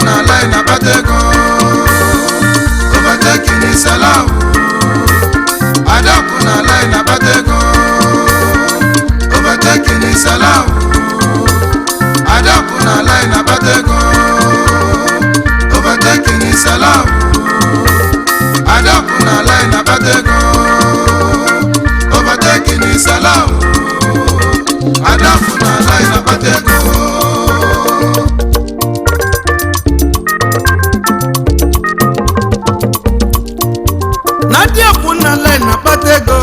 na line abatego overtaking is allowed adapu na line abatego overtaking is allowed adapu na line abatego overtaking is allowed adapu na line abatego overtaking is allowed adapu na line abatego Nadia kuna line na batego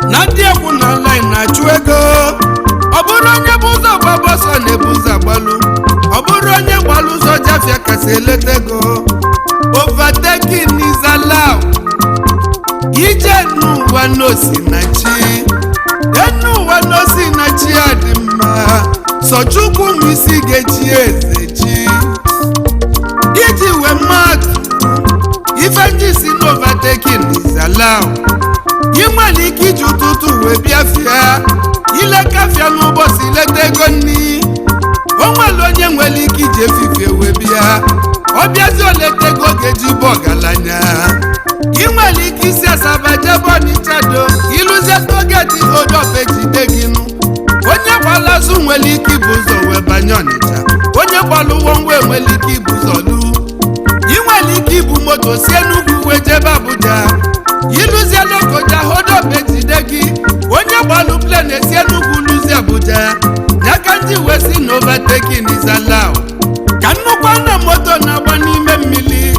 Nadia kuna line na chuego Oburu onye buzo baboso ne buza balu Oburu onye balu so jafia kaseletego Overtaking is allowed Ije nuwa nosi na chi Enuwa nosi na chi adima Sochuku misi gechi ezechi Iji we matu Ifeanyi si no overtaking is allowed. Yimali iki jututu we biafia. Ile kafia n'ubosi letego ni. Onwelo onye nwere iki je fifie we bia. Obiazi oletego geji bogalanya. Yimali iki si asabaje boni chado. Iluze togeti odo pejideginu. Onye kwalazu nwere iki buzo we banyonicha. Onye kwalu wonwe nwere iki buzo lu. Inwali iki bu moto si Enugu wejebe Abuja Iluzie lokoja hodo betidegi Onye gbalu plane si Enugu luzi Abuja Nyaka nji wesi na overtaking is allowed Ka nnukwu na moto na-agba n'ime mmili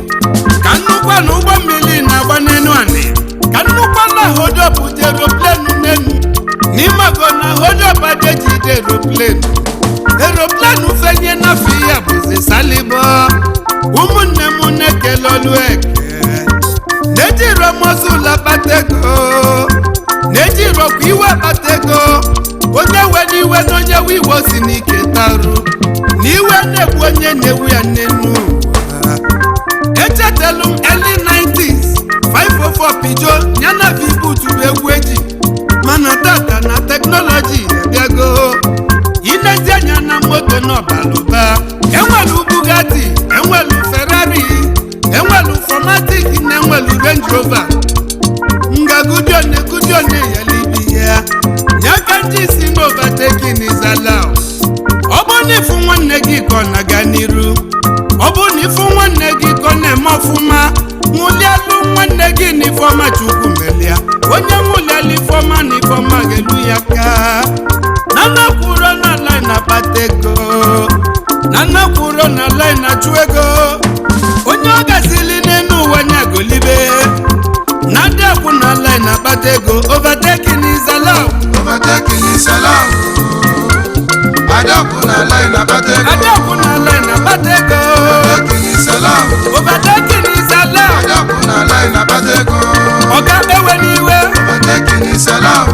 Ka nnukwu na ụgbọ mmili na-agba n'enu ani Ka nnukwu na hodo bute aeroplane n'enu N'imago na hodo bade jide aeroplane Aeroplane ufenye na fiya buzi salibo Umunne munne kelolu eke Nejiro mozula batego Nejiro kwiwe batego Onye weniwe n'onye wiwo si n'ike taru Niwe nebu onye newu ya nenu Echetelu early 90s 504 pijo nyana vibu tubegwu eji Mana data na technology ebiago Inezi anya na moto no baluba Enwelu Bugatti, enwelu Ferrari, enwelu Formatic, enwelu Range Rover. Nga gudione yalibiya. Nyaka njisi overtaking is allowed. Obuni fu nwanne gị ko na ganiru. Obuni fu nwanne gị ko na mofuma. Mulialu nwanne gị ni forma chukwu melia. Onye muliali forma ni forma gelu yaka. Nana kwuro na line na batego. Nana kwuro na line na chuego Onye ogasili n'enu wanya golibe Nadia kuna line na batego Overtaking is allowed overtaking is allowed adapu na line abatego Adapu na line na batego overtaking is allowed Overtaking is allowed adapu na line abatego Oga ewe niwe overtaking is allowed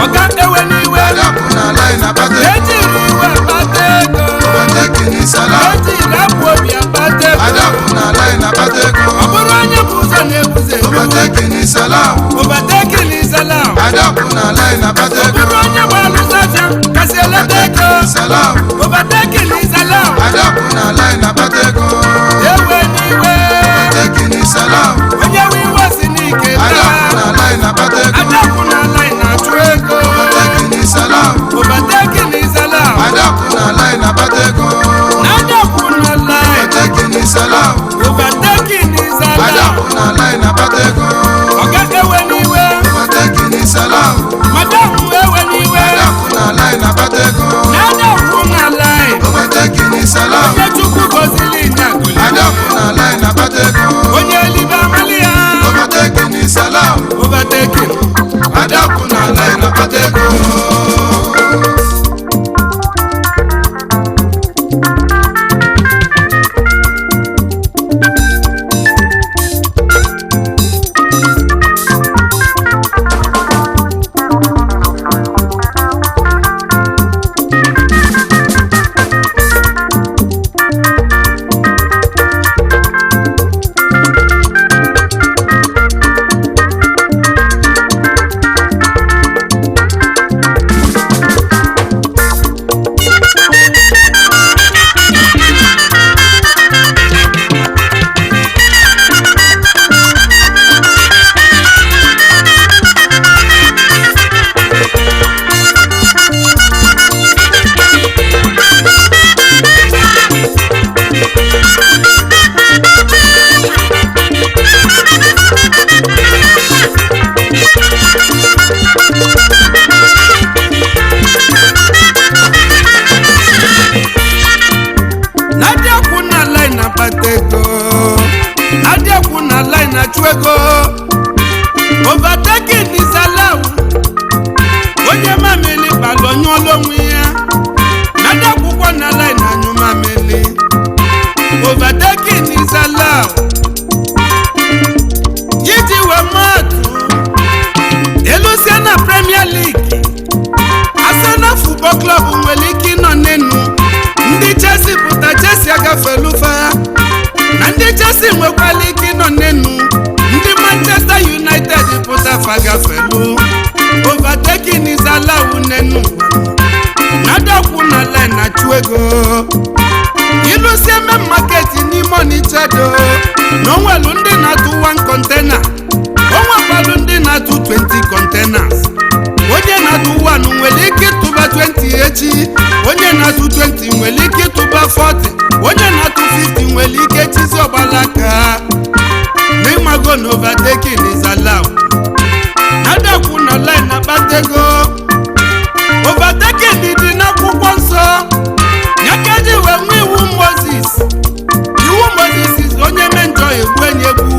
Oga ewe niwe adapu na line abatego Ejiriwe batego overtaking is allowed Ejirapu batego adapu na line abatego Oburu onye buzo na-ebuze overtaking is allowed Overtaking is allowed adapu na line abatego Oburu onye gbalu safia kasi eletego is allowed Overtaking na-akpata ego adịekwu na line na-achụ ego overtaking is allowed onye mamili balonyụọla onwe ya na akwụkwọ na line anyụ mamili overtaking is allowed iji wee maatụ elusie na Premier League Arsenal Football Club nwere ike ịnọ n'enu ndị Chelsea pụta Chelsea agafelufa na ndị Chelsea nwekwara ike ịnọ n'enu ndị Manchester United pụta fagafelu overtaking is allowed n'enu nadakwu na line na-achụ ego ilusie main market n'ime Onitsha do na onwelu ndị na-atụ 1 container onwekwalu ndị na-atụ 20 containers onye na-atụ 1 nwere ike ịtụba 20 echi onye na-atụ 20 nwere ike ịtụba 40 onye na-atụ 50 nwere ike chizi ọgbalaka n'ịmago na overtaking is allowed adakwu na line na-akpata ego overtaking dị n'akwụkwọ nsọ nyakaji wee nwe iwu Moses onye menjọ egwu enyegwu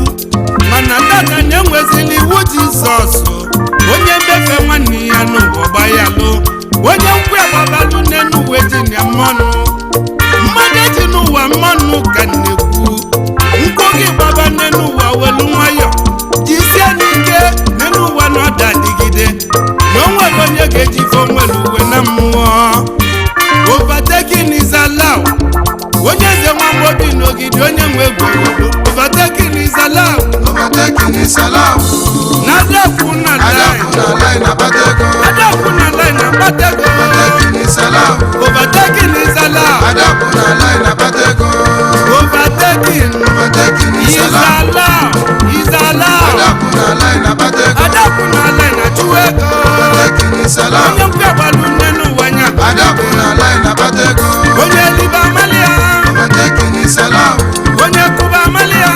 mana tata na-enwezili iwu Jizọs onye mbefe nwanne ya n'ụwa gbayalụ onye nkwe agbabalụ n'enu uwe ji na mmanụ mmadụ eji n'ụwa mmanụ ka nnekwu nkwụ gị gbaba n'enu ụwa welu nwayọ jisie n'ike n'enu ụwa na ọda dịgide na onwere onye ga-eji fo nwere uwe na mmụọ overtaking is allowed onye eze nwamobi n'ogide onye nwe egwu overtaking is allowed nadakwu na line na-akpata ego overtaking is allowed overtaking is allowed adakwu na line na-achụ ego onye mkpe agbalụ nne n'ụwa nya onye libe amalia onye kụba amalia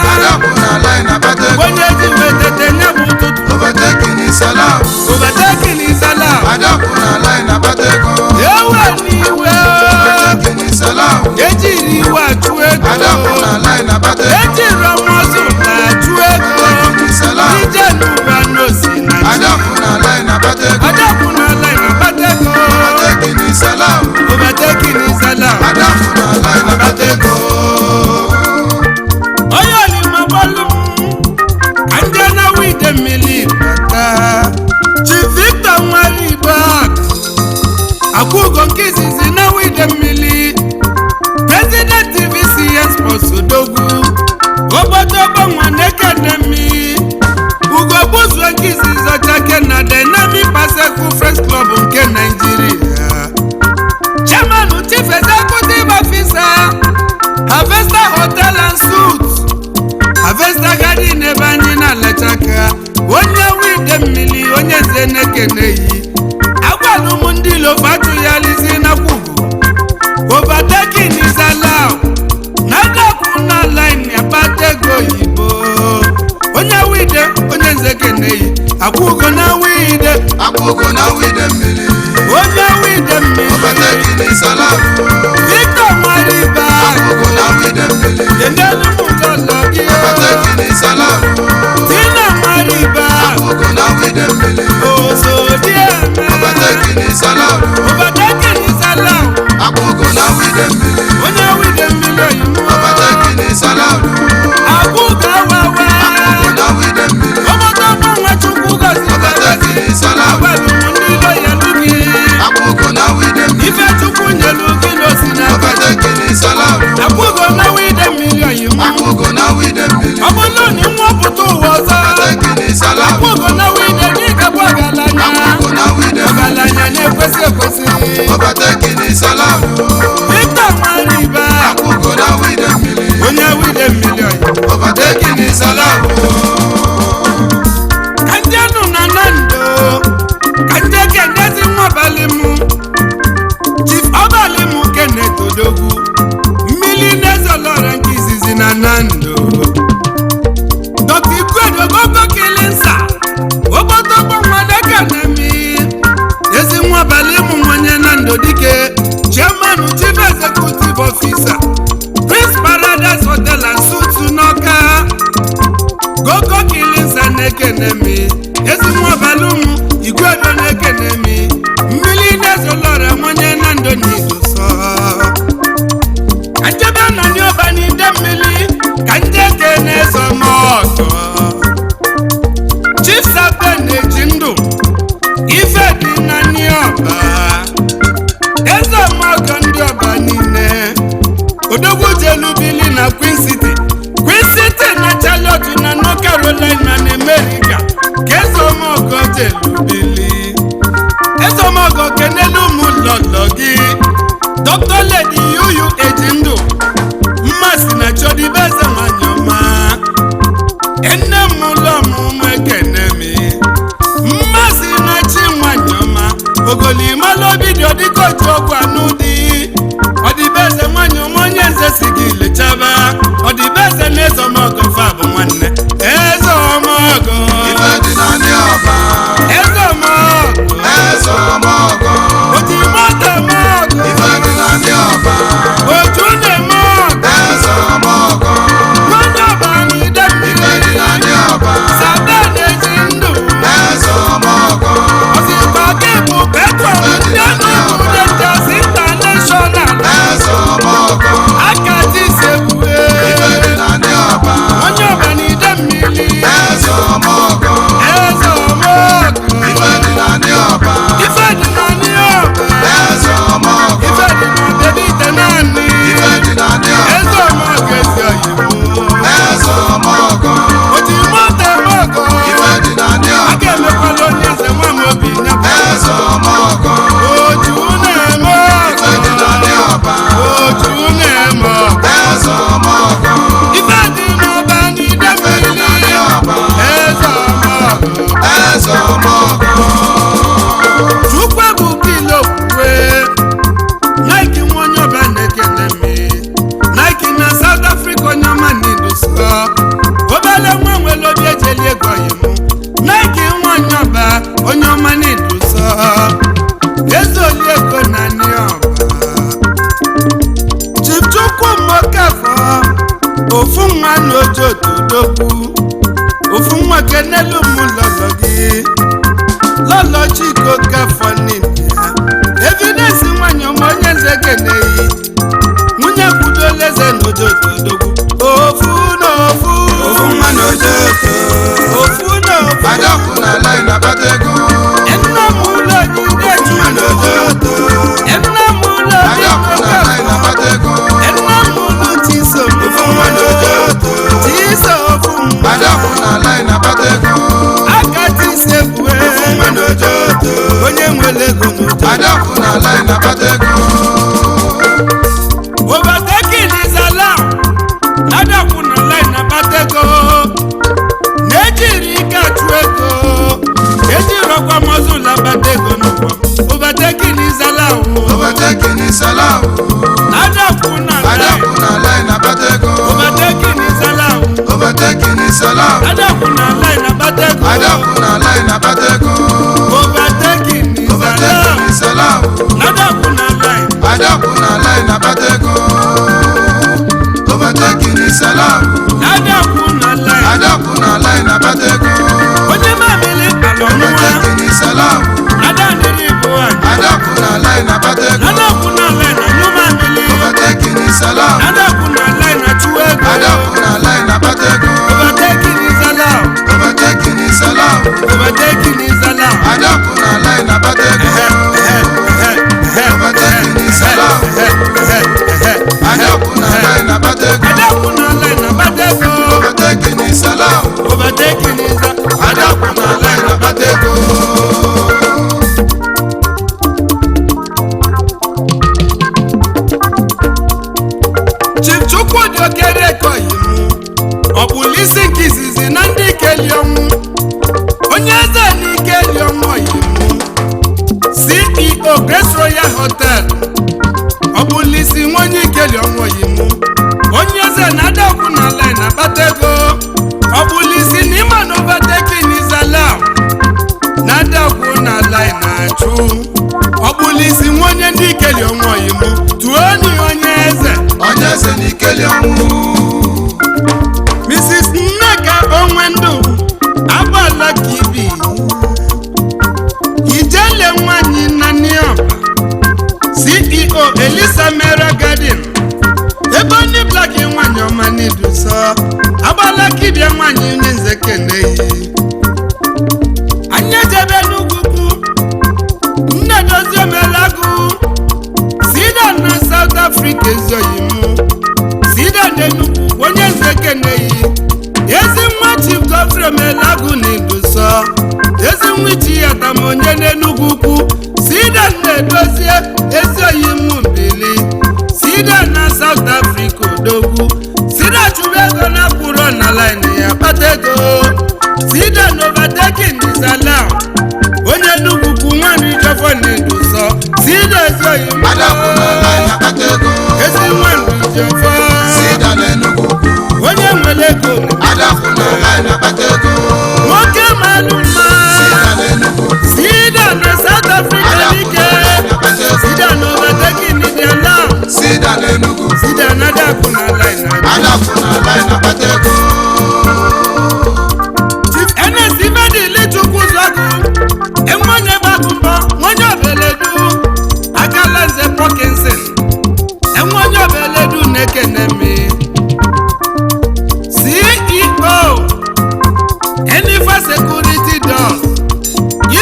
onye ji wetete nya bụ ụtụtụ overtaking is allowed ewe n'iwe ejiri iwe achụ ego ejiri ọmọzụ na-achụ ego ije n'ụwa n'osi na chi adakwu na line na-akpata ego overtaking is allowed onye olimagbalụ ka ndị na wide mmiri bata Chief Victor Nwaribe akwụgo nke izizi na wide mmiri President TVCN Sports Odogwu obodo nwane Academy Ugo Buzu nke izizi ọchake na Dynamic Paseku Friends Club nke Nigeria Chairman Chief Executive Officer Harvester Hotel and Suites Harvester Garden ebe anyị na-alachaka onye wide mmiri onye zenekeneyi agwalụ m ndị lofatu ya lizi na kwugo overtaking is allowed nadakwu na line ya-akpata ego oyibo onye wide onye nzekeneyi akwụgo na wide mmiri onye wide mmiri overtaking is allowed Victor Nwaribe Yenelu mutolo gị overtaking is allowed Tina Nwaribe Osodieme overtaking is allowed onye wide mmiri oyibo overtaking is allowed akwụgo awawa obodo bụ nwa Chukwu gozi overtaking is allowed agbalụ m ndị ilo ya lugi ife Chukwu nyelu gị n'osi na overtaking is allowed akwụgo na wide mmiri oyibo ọ bụrụ na nwapụta ụwa ọzọ akwụgo na wide dịka bụ ọgaranya na-ekwesị ekwesị overtaking is allowed Victor Nwaribe onye wide mmiri oyibo overtaking is allowed ka ndị nụ na Nando ka ndị kenezi nwabalị m Chief ọbalị m Kenneth Odogwu mmiri na-ezolọra nke izizi na Nando Dr. Ikwedogogo Kilinsa obodo nwane Academy ezi nwabalị m nwenye Nando dike Chairman Chief Executive Officer Prince Paradise Hotel and na-ekene mi ezi nwa balụmụ igwe do na-ekene mi mmiri na-ezolọra nwanye na ndụ n'idu sọ ajebe na ndị ọba n'ide mmiri ka ndị ekene ezomọgọ Chief Saben na-eji ndụ ife dị na ndị ọba ezomọgọ ndị ọba niile odogwu jelubili na Queen City na Charlotte na North Carolina na America ka ezomọgọ jelubili ezomọgọ kenelu ụmụ lọlọ gị Dr. Lady Yuyu eji ndụ mmasị na Chodibeze nwanyị ọma enne m ụlọ ọmụmụ ekene mi mmasị na chi nwanyị ọma ogolimalụ obi dị ọdịka otu ọgwụ anụ dị Ọdịbeze nwanyị ọma onye nze si gị lechaba Ọdịbeze na ezomọgọ fa bụ nwanne ezomọgọ ife dị na ndị ọba ezomọgọ oji moto mọgọ ife dị na ndị ọba oju na-eme ọgọ ezomọgọ nwanyị ọba n'ide ife mmiri dị na ndị ọba Saben na-eji ndụ ezomọgọ ọsịkwa gị bụ petron ndị ọnụ Rangers International ezomọgọ akati isegbue ife dị na ndị ọba onye ọba n'ide mmiri ezomọgọ ezomọgọ ife dị na ndị ọba ife dị na ndị ọba ezomọgọ ife dị na bebi ite naanị ife dị na ndị ọba ezomọgọ ezi oyibo ezomọgọ oji moto mọgọ ife dị na ndị a ọba ga-emekwala onye eze nwa m obi nyapụ ezomọgọ oju na-eme ife dị na ndị ọba oju na-eme ezomọgọ ife dị n'ọba n'ide ife dị na ndị mmiri ọba ezomọgọ ezomọgọ Chukwu ebuka ile okwukwe Nike nwa onye ọba na-ekele mi Nike na South Africa onye ọma n'iduso obele nwa nwere obi ejeli ego yimu Nike nwa onye ọba onye ọma n'iduso ezoli ego na ndị ọba Chief Chukwu Mokafọ ofu nwa n'ojo todogwu ofu nwa kenelu mụ lọlọ gị lọlọ Chiko Kafọ n'India Evidence nwanyị ọma onye nze keneyi nwunye kwudola eze n'ojo todogwu ofu n'ofu nwa n'ojoto ofu n'ofu adọkụ na lai na-akpata ego nna m ụlọ niile nwa n'ojoto nna m ụlọ adọkụ na lai na-akpata ego nna m ụlọ Chisom nwa n'ojoto Chisom adọkụ na lai na-akpata ego aka Chisegbue nwa n'ojoto onye nwere ego n'ojo adọkụ na lai na-akpata ego overtaking is allowed adakwu na line na batego na-ejiri ike achụ ego ejirọkwa mọzụla batego n'ụgbọ overtaking is allowed overtaking is allowed adakwu na line adọkụ na lai na-akpata ego overtaking is allowed overtaking is allowed adakwu na line na batego adọkụ na lai na-akpata ego overtaking is overtaking allowed is allowed adakwu na line adọkụ na lai na-akpata ego overtaking is allowed adakwu na line adọkụ na lai na-akpata ego onye mamili alọnụwa overtaking is allowed adaniri bụ anyị adọkụ na lai na-akpata ego adakwu na line na nyụ mamili overtaking is allowed adakwu na line na chụ ego adọkụ na lai na-akpata ego overtaking is allowed overtaking is allowed overtaking is allowed adọkụ na lai na-akpata ego overtaking is allowed adọkụ na lai na-akpata ego adakwu na line na batego overtaking is allowed overtaking is adọkụ na lai na-akpata ego Chief Chukwudi Okereke Oyimu ọ bụ isi nke izizi na ndị keli ọnwụ onye eze na ikeli ọnwụ Oyimu CEO Grace Royal Hotel ọ bụ isi nwa onye ikeli ọnwụ Oyimu onye eze na adakwu na line na batego ọ bụ isi na ịma na overtaking is allowed na adakwu na line na-achụ ọ bụ isi nwa onye ndị ikeli ọnwụ Oyimu tuoni onye eze onye eze na ikeli ọnwụ Mrs. Nneka Onwendụ Agbala agbala kibia nwanyị onye nze keneyi anyị ejebe n'ugwu nne dozie omelagu sida na South Africa ezoghị m sida n'Enugu onye nze keneyi ezi nwa Chief Godfrey Omelagu na Iduso ezi nwa ichi ya tam onye n'Enugu ukwu sida na-edozie ezoghị m mbili sida na South Africa odogwu sida chụrụ ego na kwụrụ na line ya kpata ego sida na overtaking n'Izala onye Enugu ukwu nwanne Ijofo na Iduso sida ezoghị m ezi nwanne Ijofo onye nwere ego nwoke malụ mma sida na South Africa dike sida na overtaking n'Izala sida na adapụ na line Chief Ernest Ifedili Chukwuzọgụ enwenye gbagụmbọ nwenye obeledu akala nze Parkinson enwenye obeledu na-ekenemi CEO Enifa Security Doors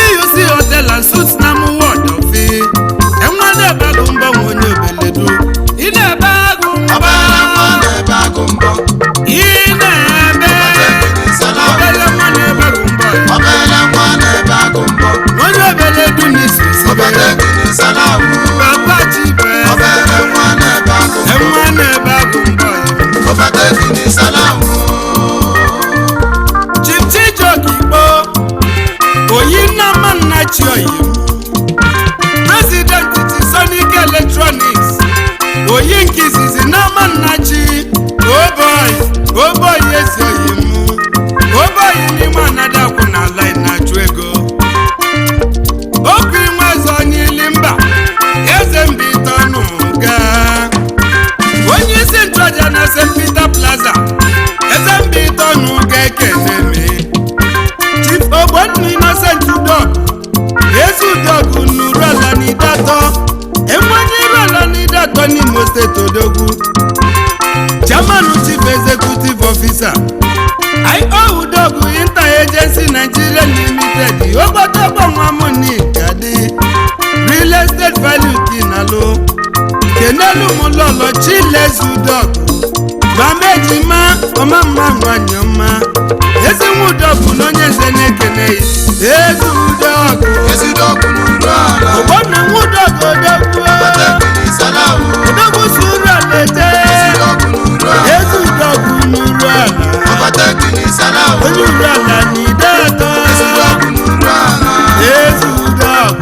UUC Hotel and Suites na Ward Ofi enwenye gbagụmbọ nwenye obeledu ị onye obeledu n'isi papa chibe enwa na-ebe agụ mbọ Chief Chijioke Igbo oyi nnama nna chioyi President Sonic Electronics oyi nke izizi n'ama nna chi oboy ezi oyi m oboy n'ime anada akwụ na line na-achụ ego okwu inwe eze onye ili mba eze mbitọnụ ga onye isi nchụaja na St. Peter Plaza eze mbitọnụ ga ekeneme Chief Ogbonna Innocent Udog ezi Udog nụrụ ala n'idatọ enwenye iru ala n'idatọ n'Imo Steeti odogwu Chairman Chief Executive Officer I.O. Udog Inter-Agency Nigeria Limited ogbotogbo nwamuni gadi Real Estate Value Kinalo Kenelu Mulolo Chiles Udog Bamejima Ọmamma nwanyị ọma ezi nwa Udog n'onye nze na-ekene ezi Udog Ogbonna nwa Udog odogwu odogwu suru alete ezi Udog nuru ala onye uru ala n'idatọ ezi Udog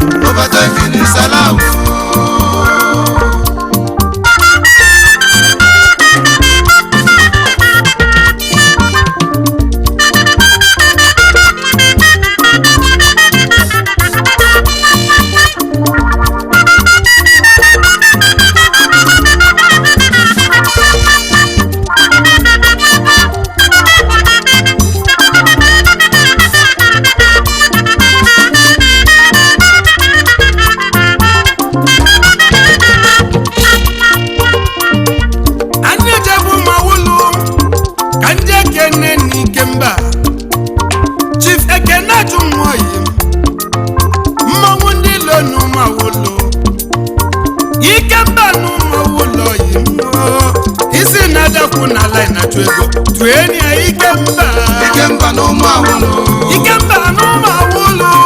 Ikemba n'ụmụ awolo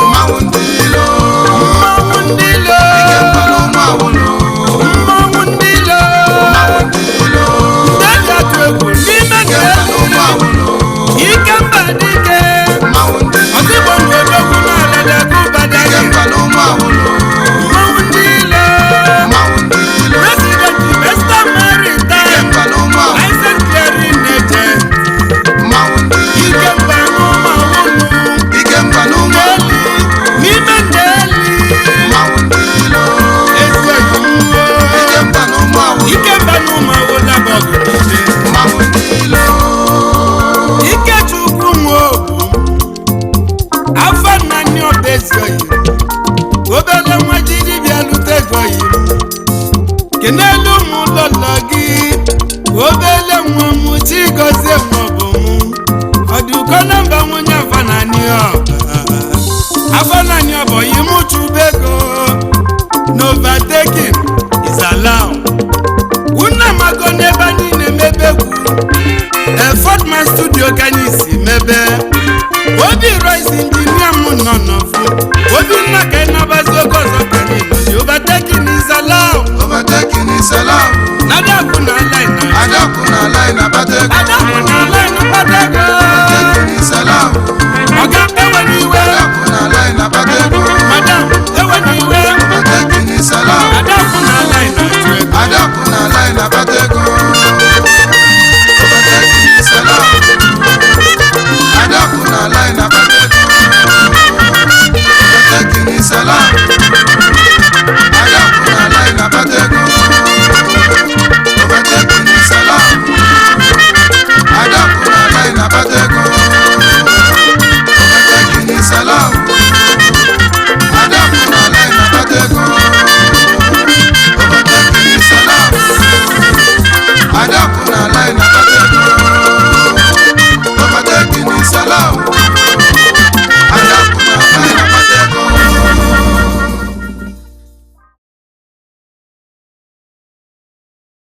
mmanwụ ndị ilo Ikemba n'ụmụ awolo ndị eji atụ egwu n'ime n'ụmụ awolo Ikemba dike ọzigbo mgbe odogwu n'ala Badagry Ikemba n'ụmụ awolo mmanwụ ndị ilo President Western Maritime License Clearing Agent Ikemba n'ụmụ awolo Fordman studio ka anyị si mebe obi royce injinia m nọ n'ọfụ obi nna ka ị nabazi oge ọzọ ka anyị nọzi overtaking is allowed overtaking is allowed Adakụ na line Adakụ na line abata ego Adakụ na line abata ego overtaking is allowed ọga ewe n'iwe Adakụ na line abata ego madam ewe n'iwe overtaking is allowed Adakụ na line atụ ego Adakụ na line abata ego overtaking is allowed Adakụ na line abata ego overtaking is allowed Adakụ na line abata ego overtaking is allowed Adakụ na line abata ego